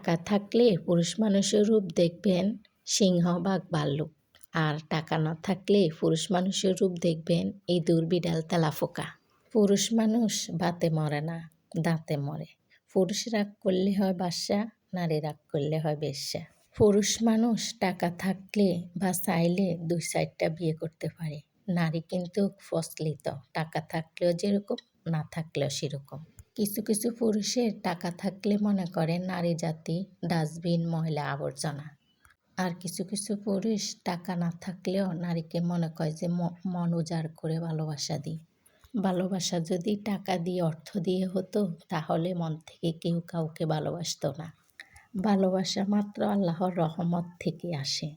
টাকা থাকলে পুরুষ মানুষের রূপ দেখবেন সিংহ বাঘ ভাল্লুক, আর টাকা না থাকলে পুরুষ মানুষের রূপ দেখবেন ইঁদুর বিড়াল তেলাপোকা। পুরুষ মানুষ বাতে মরে না, দাঁতে মরে। পুরুষ রাগ করলে হয় বাদশা, নারী রাগ করলে হয় বেশ্যা। পুরুষ মানুষ টাকা থাকলে বা চাইলে 2-4টা বিয়ে করতে পারে। নারী কিন্তু প্রচলিত, টাকা থাকলেও যেরকম, না থাকলেও সেরকম। কিছু কিছু পুরুষের টাকা থাকলে মনে করে নারী জাতি ডাস্টবিন, ময়লা আবর্জনা। আর কিছু কিছু পুরুষ টাকা না থাকলেও নারীকে মনে করে যে মন উজাড় করে ভালোবাসা দিই। ভালোবাসা যদি টাকা দিয়ে, অর্থ দিয়ে হতো, তাহলে মন থেকে কেউ কাউকে ভালোবাসতো না। ভালোবাসা মাত্র আল্লাহর রহমত থেকে আসে,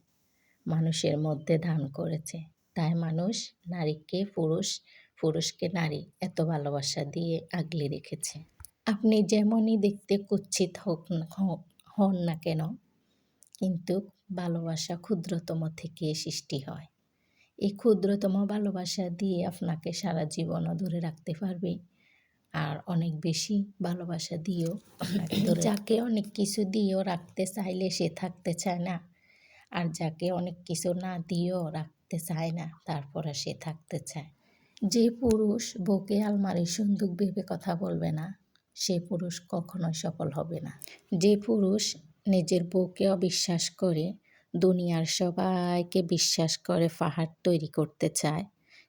মানুষের মধ্যে দান করেছে। তাই মানুষ নারীকে পুরুষ, পুরুষকে নারী এত ভালোবাসা দিয়ে আগলে রেখেছে। আপনি যেমনই দেখতে কুৎসিত হন না কেন, কিন্তু ভালোবাসা ক্ষুদ্রতম থেকে সৃষ্টি হয়। এই ক্ষুদ্রতম ভালোবাসা দিয়ে আপনাকে সারা জীবনও ধরে রাখতে পারবে, আর অনেক বেশি ভালোবাসা দিয়েও যাকে অনেক কিছু দিয়েও রাখতে চাইলে সে থাকতে চায় না, আর যাকে অনেক কিছু না দিয়েও রাখতে চায় না তারপরে সে থাকতে চায়। যে পুরুষ বউকে আলমারির সন্দুক ভেবে কথা বলবে না, সে পুরুষ কখনোই সফল হবে না। যে পুরুষ নিজের বউকে অবিশ্বাস করে দুনিয়ার সবাইকে বিশ্বাস করে পাহাড় তৈরি করতে চায়,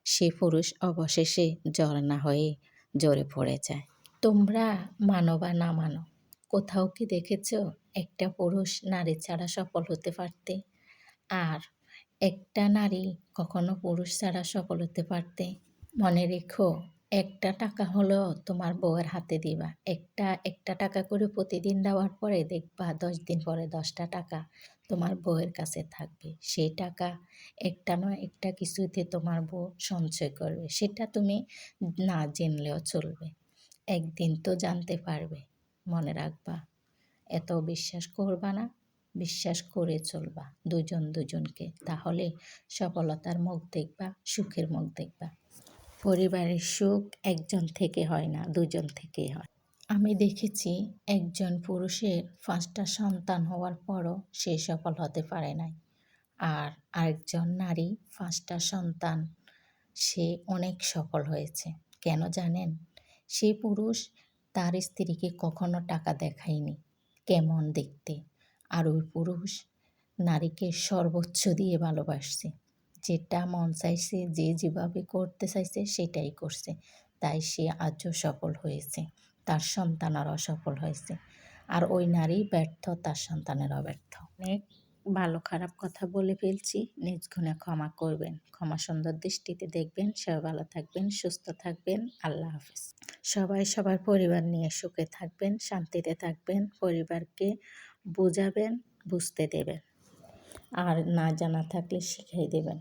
সে পুরুষ অবশেষে ঝর্ণা হয়ে ঝরে পড়ে যায়। তোমরা মানো বা না মানো, কোথাও কি দেখেছ একটা পুরুষ নারী ছাড়া সফল হতে পারতে? আর একটা নারী কখনো পুরুষ ছাড়া সফল হতে পারতে? মনে রেখো, একটা টাকা হলেও তোমার বউয়ের হাতে দিবা। একটা টাকা করে প্রতিদিন দেওয়ার পরে দেখবা 10 দিন পরে 10টা টাকা তোমার বউয়ের কাছে থাকবে। সেই টাকা একটা নয় একটা কিছুতে তোমার বউ সঞ্চয় করবে, সেটা তুমি না জানলেও চলবে। একদিন তো জানতে পারবে। মনে রাখবা, এত বিশ্বাস করবা না, বিশ্বাস করে চলবা দুজন দুজনকে, তাহলে সফলতার মুখ দেখবা, সুখের মুখ দেখবা। পরিবারের সুখ একজন থেকে হয় না, দুজন থেকেই হয়। আমি দেখেছি একজন পুরুষের 5টা সন্তান হওয়ার পরও সে সফল হতে পারে নাই, আর আরেকজন নারী 5টা সন্তান, সে অনেক সফল হয়েছে। কেন জানেন? সে পুরুষ তার স্ত্রীকে কখনো টাকা দেখায়নি কেমন দেখতে, আর ওই পুরুষ নারীকে সর্বোচ্চ দিয়ে ভালোবাসছে। যেটা মন চাইছে, যে যেভাবে করতে চাইছে সেটাই করছে, তাই সে আজও সফল হয়েছে, তার সন্তানেরাও সফল হয়েছে। আর ওই নারী ব্যর্থ, তার সন্তানেরাও ব্যর্থ। অনেক ভালো খারাপ কথা বলে ফেলছি, নিজ গুণে ক্ষমা করবেন, ক্ষমা সুন্দর দৃষ্টিতে দেখবেন। সবাই ভালো থাকবেন, সুস্থ থাকবেন। আল্লাহ হাফেজ। সবাই সবার পরিবার নিয়ে সুখে থাকবেন, শান্তিতে থাকবেন। পরিবারকে বোঝাবেন, বুঝতে দেবেন, আর না জানা থাকলে শিখিয়ে দেবেন।